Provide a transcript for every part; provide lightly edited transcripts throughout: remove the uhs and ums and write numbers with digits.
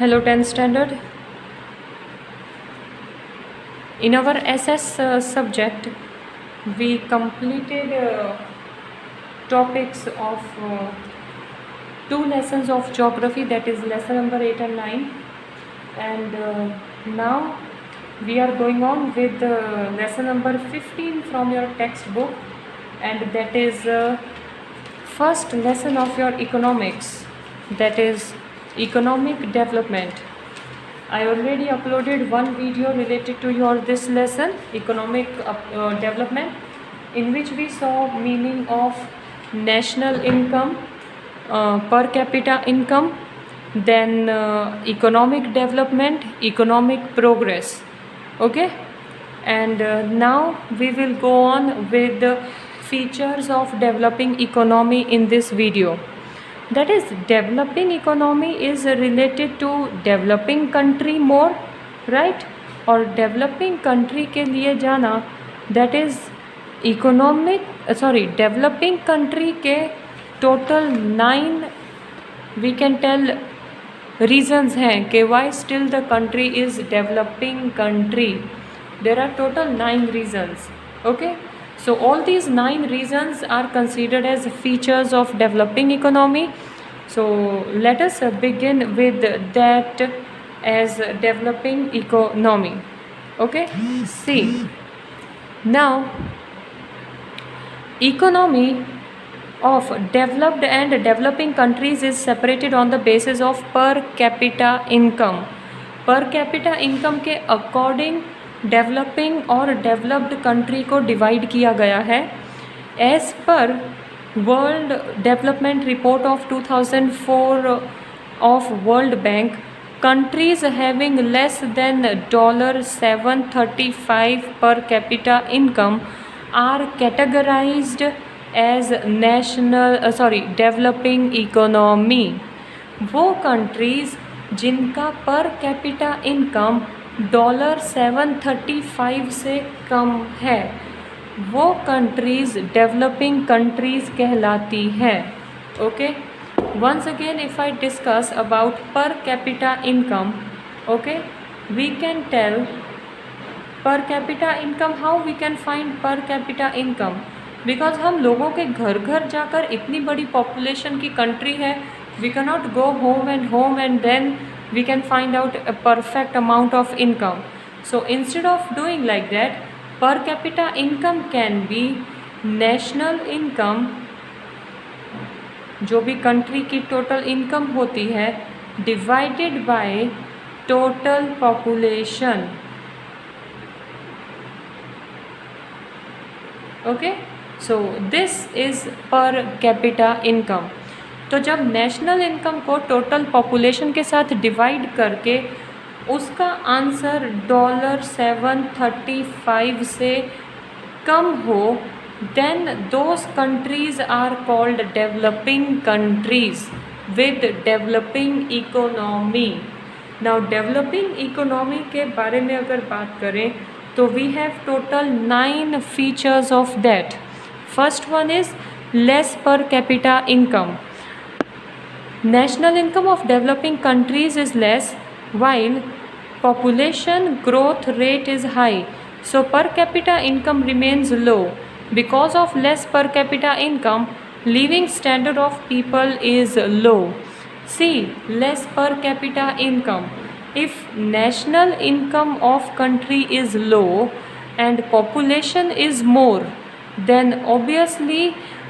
Hello 10th standard. In our SS subject, we completed topics of 2 lessons of geography, that is lesson number 8 and 9, and now we are going on with lesson number 15 from your textbook, and that is first lesson of your economics, that is economic development. I already uploaded one video related to your this lesson, economic development, in which we saw meaning of national income, per capita income, then economic development, economic progress. Okay, and now we will go on with the features of developing economy in this video. That is, developing economy is related to developing country more, right? और developing country के लिए जाना, that is developing country के total 9 we can tell reasons हैं कि why still the country is developing country. There are total 9 reasons. Okay, so all these 9 reasons are considered as features of developing economy. So let us begin with that as developing economy. Okay, see, now economy of developed and developing countries is separated on the basis of per capita income. Per capita income के according developing और developed country को divide किया गया है as per world development report of 2004 of world bank. Countries having less than $735 पर capita income are categorised as developing economy. वो countries जिनका per capita income $735 से कम है, वो कंट्रीज़ डेवलपिंग कंट्रीज़ कहलाती हैं. Okay, once again if I discuss about per capita income, okay, we can tell per capita income. How we can find per capita income? Because हम लोगों के घर घर जाकर, इतनी बड़ी पॉपुलेशन की कंट्री है, we can not go home and then we can find out a perfect amount of income. So instead of doing like that, per capita income can be national income, जो भी country की total income होती है, divided by total population. Okay, so this is पर capita income. तो जब national income को total population के साथ डिवाइड करके उसका आंसर $735 से कम हो, then those countries are called developing countries with developing economy. Now developing economy के बारे में अगर बात करें तो we have total 9 features of that. First one is less per capita income. National income of developing countries is less while population growth rate is high. So per capita income remains low. Because of less per capita income, living standard of people is low. See, less per capita income. If national income of country is low and population is more, then obviously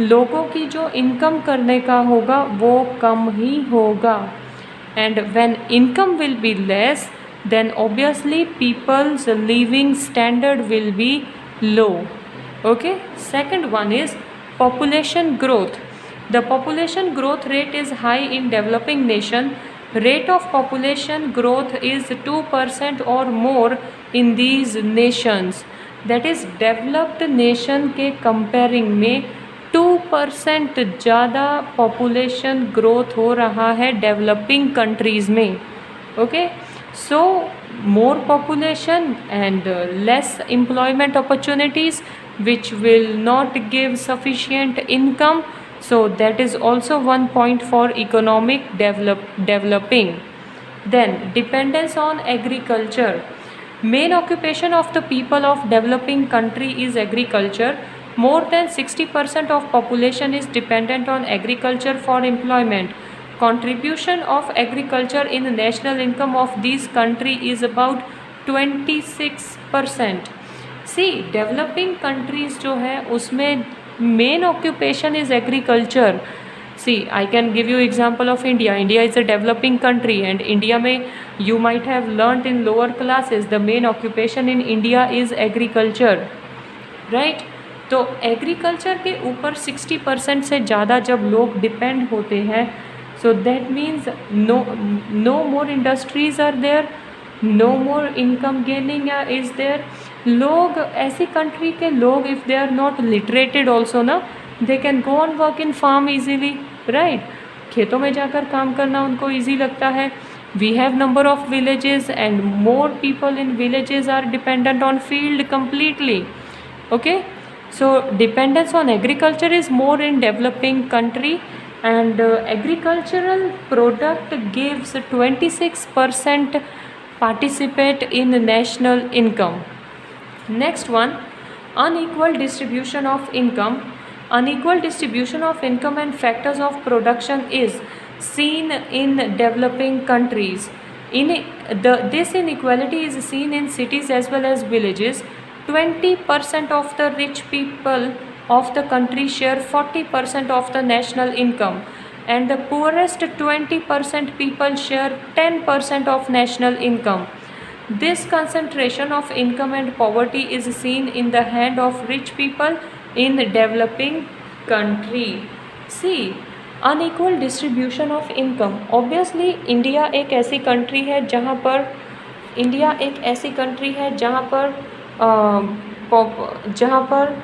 लोगों की जो income करने का होगा वो कम ही होगा. And when income will be less, then obviously people's living standard will be low. Okay, second one is population growth. The population growth rate is high in developing nation. Rate of population growth is 2% और more in these nations. That is developed nation के comparing में 2% ज़्यादा population growth हो रहा है developing countries में. Okay, so more population and less employment opportunities which will not give sufficient income. So that is also 1 point for economic developing. Then dependence on agriculture. Main occupation of the people of developing country is agriculture. More than 60% of population is dependent on agriculture for employment. Contribution of agriculture in national income of this country is about 26%. See, developing countries जो है उसमें main occupation is agriculture. See, I can give you example of India. India is a developing country, and India में you might have learnt in lower classes the main occupation in India is agriculture, right? तो agriculture के ऊपर 60% से ज़्यादा जब लोग depend होते हैं, so that means no more industries are there, no more income gaining is there. लोग ऐसी कंट्री के लोग if they are not literated also ना, they can go on work in farm easily, right? खेतों में जाकर काम करना उनको easy लगता है. We have number of villages and more people in villages are dependent on field completely. Okay, so dependence on agriculture is more in developing country, and agricultural product gives 26% participate in national income. Next one, unequal distribution of income. Unequal distribution of income and factors of production is seen in developing countries. This inequality is seen in cities as well as villages. 20% of the rich people of the country share 40% of the national income, and the poorest 20% people share 10% of national income. This concentration of income and poverty is seen in the hand of rich people in developing country. See, unequal distribution of income. Obviously, India एक ऐसी country है जहाँ पर जहाँ पर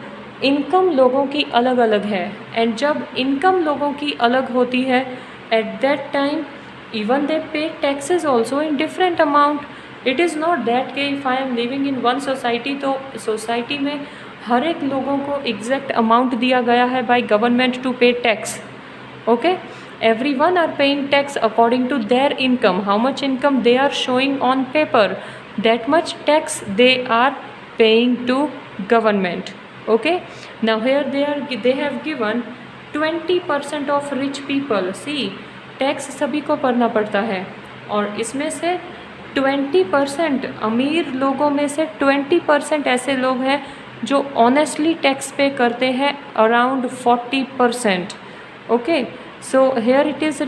income लोगों की अलग अलग है, एंड जब इनकम लोगों की अलग होती है at that time even they pay taxes also in different amount. It is not that कि if I am living in one society तो सोसाइटी में हर एक लोगों को एग्जैक्ट अमाउंट दिया गया है बाय गवर्नमेंट टू पे tax. Okay, everyone are paying tax according to their income. How much income they are showing on paper, that much tax they are paying to government. Okay, now here they have given 20% of rich people. See, tax सभी को भरना पड़ता है, और इसमें से 20% अमीर लोगों में से 20% ऐसे लोग हैं जो ऑनेस्टली टैक्स पे करते हैं, around 40%. Okay, so here it is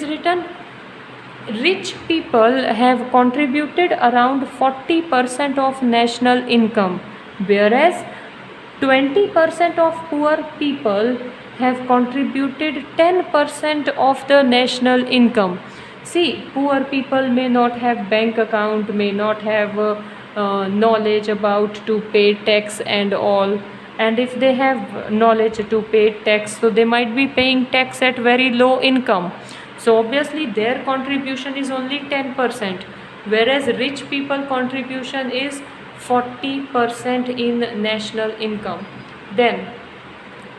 written, rich people have contributed around 40% of national income, whereas 20% of poor people have contributed 10% of the national income. See, poor people may not have bank account, may not have knowledge about to pay tax and all. And if they have knowledge to pay tax, so they might be paying tax at very low income. So obviously their contribution is only 10%, whereas rich people contribution is 40% in national income. Then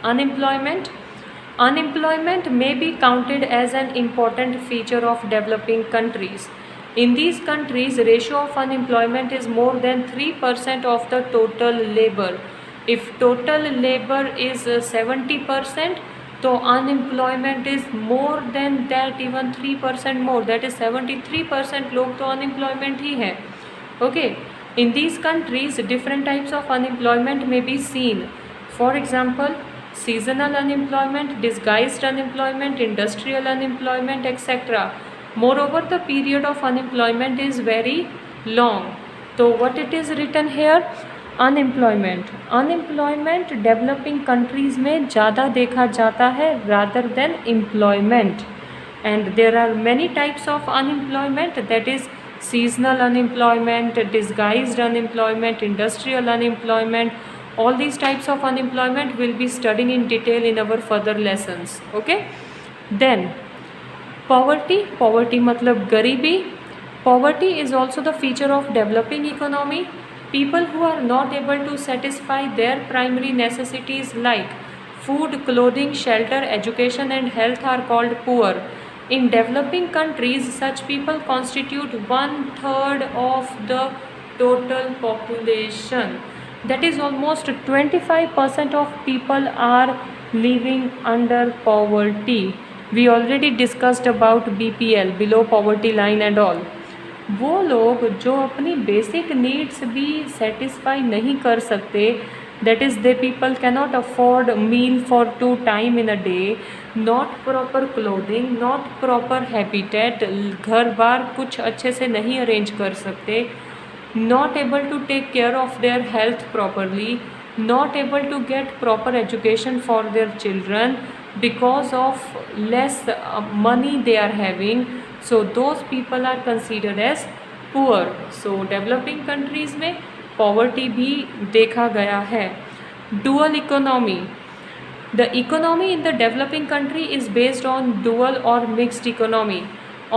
unemployment. Unemployment may be counted as an important feature of developing countries. In these countries, ratio of unemployment is more than 3% of the total labor. If total labor is 70%, तो unemployment is more than that, even 3% more, that is 73% लोग तो unemployment ही है. Okay, in these countries different types of unemployment may be seen. For example, seasonal unemployment, disguised unemployment, industrial unemployment, etc. Moreover, the period of unemployment is very long. So what it is written here, unemployment developing countries में ज़्यादा देखा जाता है rather than employment. And there are many types of unemployment, that is seasonal unemployment, disguised unemployment, industrial unemployment. All these types of unemployment will be studying in detail in our further lessons. Okay, then poverty मतलब गरीबी. Poverty is also the feature of developing economy. People who are not able to satisfy their primary necessities like food, clothing, shelter, education and health are called poor. In developing countries, such people constitute 1/3 of the total population. That is almost 25% of people are living under poverty. We already discussed about BPL, below poverty line and all. वो लोग जो अपनी basic needs भी satisfy नहीं कर सकते, that is they people cannot afford meal for 2 time in a day, not proper clothing, not proper habitat, घर बार कुछ अच्छे से नहीं अरेंज कर सकते, not able to take care of their health properly, not able to get proper education for their children because of less money they are having. So those people are considered as poor. So developing countries में poverty भी देखा गया है. Dual economy. The economy in the developing country is based on dual or mixed economy.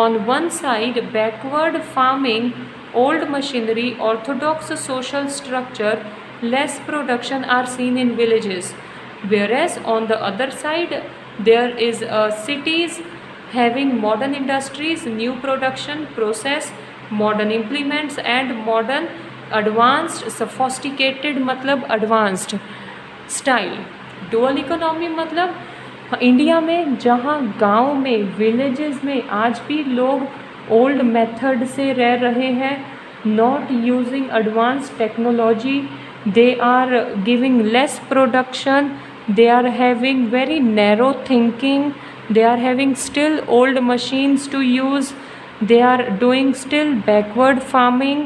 On one side, backward farming, old machinery, orthodox social structure, less production are seen in villages. Whereas on the other side, there is cities having modern industries, new production process, modern implements and modern advanced, sophisticated मतलब advanced style. Dual economy मतलब India में जहाँ गांव में, villages में आज भी लोग ओल्ड मेथड से रह रहे हैं, not using advance technology, they are giving less production, they are having very narrow thinking, they are having still old machines to use, they are doing still backward farming,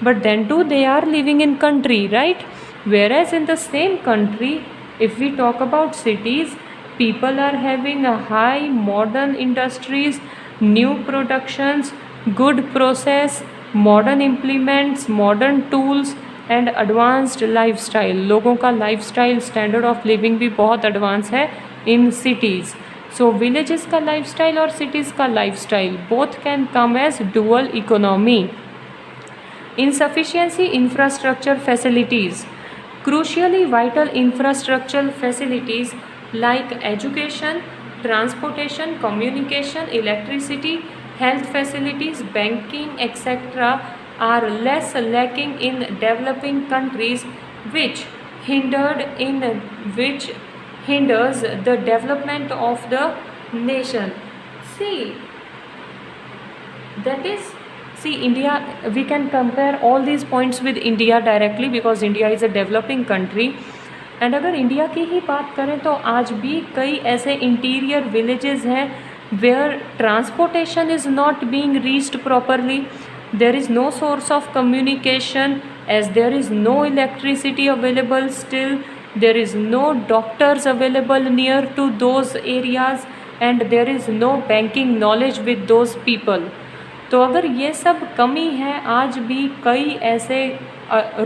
but then too they are living in country, right? Whereas in the same country, if we talk about cities, people are having a high modern industries, new productions, good process, modern implements, modern tools and advanced lifestyle. लोगों का lifestyle, standard of living भी बहुत advance है in cities. So villages का lifestyle और cities का lifestyle both can come as dual economy. Insufficiency infrastructure facilities. Crucially vital infrastructural facilities like education, transportation, communication, electricity, health facilities, banking, etc. are less lacking in developing countries, which hinders the development of the nation. See India, we can compare all these points with India directly because India is a developing country. And अगर India की ही बात करें तो आज भी कई ऐसे इंटीरियर विलेजेस हैं where transportation is not being reached properly, there is no source of communication as there is no electricity available still, there is no doctors available near to those areas and there is no banking knowledge with those people. तो अगर ये सब कमी है आज भी कई ऐसे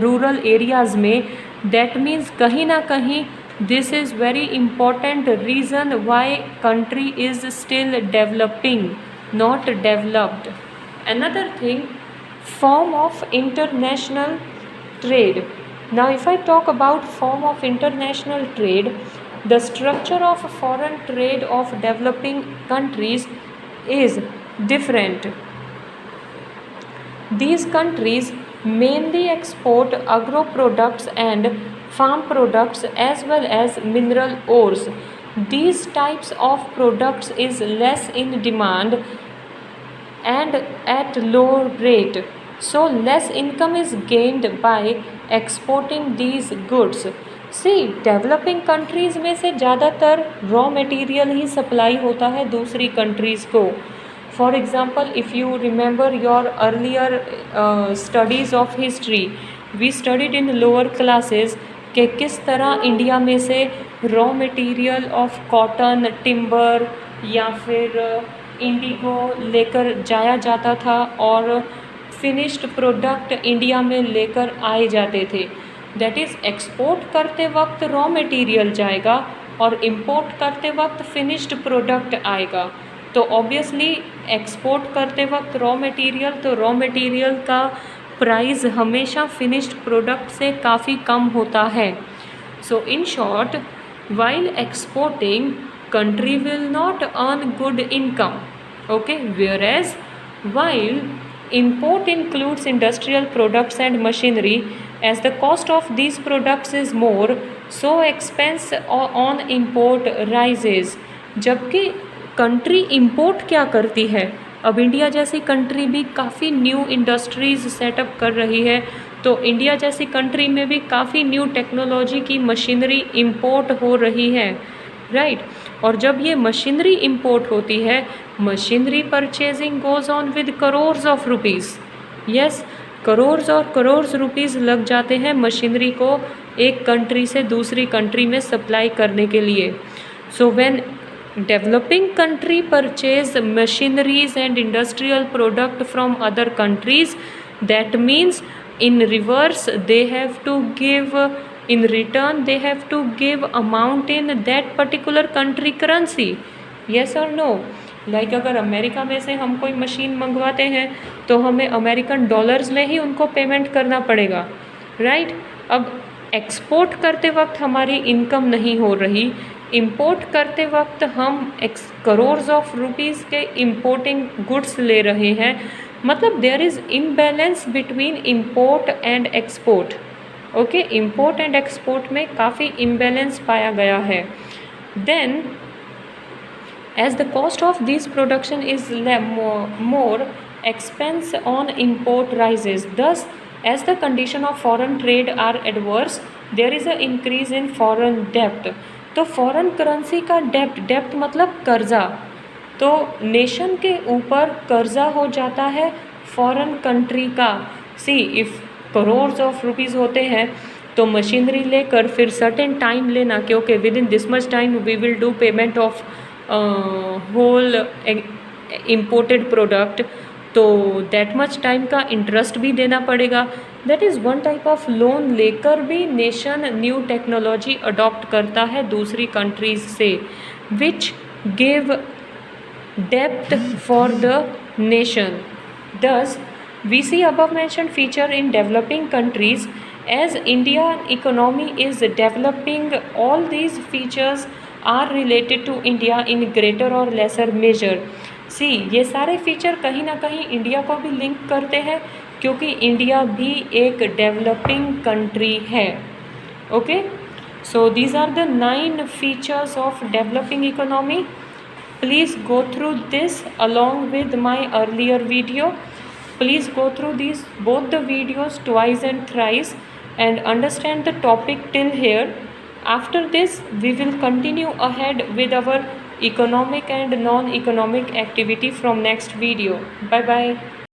रूरल एरियाज़ में, दैट मीन्स कहीं ना कहीं this is very important reason why country is still developing, not developed. Another thing, form of international trade. Now if I talk about form of international trade, the structure of foreign trade of developing countries is different. These countries mainly export agro products and farm products as well as mineral ores. These types of products is less in demand and at low rate, so less income is gained by exporting these goods. See, developing countries में से ज़्यादातर raw material ही supply होता है दूसरी countries को. For example, if you remember your earlier studies of history, we studied in lower classes कि किस तरह इंडिया में से raw material of cotton, timber या फिर इंडिगो लेकर जाया जाता था और फिनिश्ड प्रोडक्ट इंडिया में लेकर आए जाते थे. दैट इज़ एक्सपोर्ट करते वक्त रॉ मटेरियल जाएगा और इम्पोर्ट करते वक्त फिनिश्ड प्रोडक्ट आएगा. तो ऑब्वियसली एक्सपोर्ट करते वक्त रॉ मटेरियल, तो रॉ मटेरियल का प्राइस हमेशा फिनिश्ड प्रोडक्ट से काफ़ी कम होता है. So in short, while exporting, country will not earn good income. Okay, whereas while import includes industrial products and machinery, as the cost of these products is more, so expense on import rises. जबकि country import क्या करती है, अब India जैसी country भी काफ़ी new industries setup कर रही है, तो इंडिया जैसी कंट्री में भी काफ़ी न्यू टेक्नोलॉजी की मशीनरी इंपोर्ट हो रही है, राइट। और जब ये मशीनरी इंपोर्ट होती है, machinery purchasing goes on with crores of rupees. Yes, crores और करोर्स रुपीज़ लग जाते हैं मशीनरी को एक कंट्री से दूसरी कंट्री में सप्लाई करने के लिए। So when developing country purchase machineries and industrial product from other countries, that means in reverse they have to give, in return they have to give amount in that particular country currency. yes or no? Like अगर America में से हम कोई machine मंगवाते हैं तो हमें American dollars में ही उनको पेमेंट करना पड़ेगा, राइट। अब एक्सपोर्ट करते वक्त हमारी इनकम नहीं हो रही, इंपोर्ट करते वक्त हम करोर्स ऑफ रुपीज़ के इंपोर्टिंग गुड्स ले रहे हैं, मतलब there is imbalance between import and export. Okay, import and export में काफ़ी इम्बैलेंस पाया गया है। Then as the cost of these production is more, expense on import rises. Thus, as the condition of foreign trade are adverse, there is a increase in foreign debt. तो foreign currency का डेप्ट मतलब कर्जा, तो nation के ऊपर कर्जा हो जाता है फॉरेन कंट्री का। सी, इफ़ करोर्स ऑफ रुपीज़ होते हैं तो मशीनरी लेकर फिर सर्टेन टाइम लेना कि okay with in this much time we will do payment of whole imported product, तो दैट मच टाइम का इंटरेस्ट भी देना पड़ेगा। That is one type of loan लेकर भी नेशन न्यू टेक्नोलॉजी अडॉप्ट करता है दूसरी कंट्रीज से, which give depth for the nation. Thus, we see above mentioned feature in developing countries. As Indian economy is developing, all these features are related to India in greater or lesser measure. सी, ये सारे feature कहीं ना कहीं India को भी link करते हैं क्योंकि इंडिया भी एक डेवलपिंग कंट्री है। Okay, so these are the 9 features of developing economy. Please go through this along with my earlier video. Please go through these both the videos twice and thrice and understand the topic till here. After this, we will continue ahead with our economic and non-economic activity from next video. Bye bye.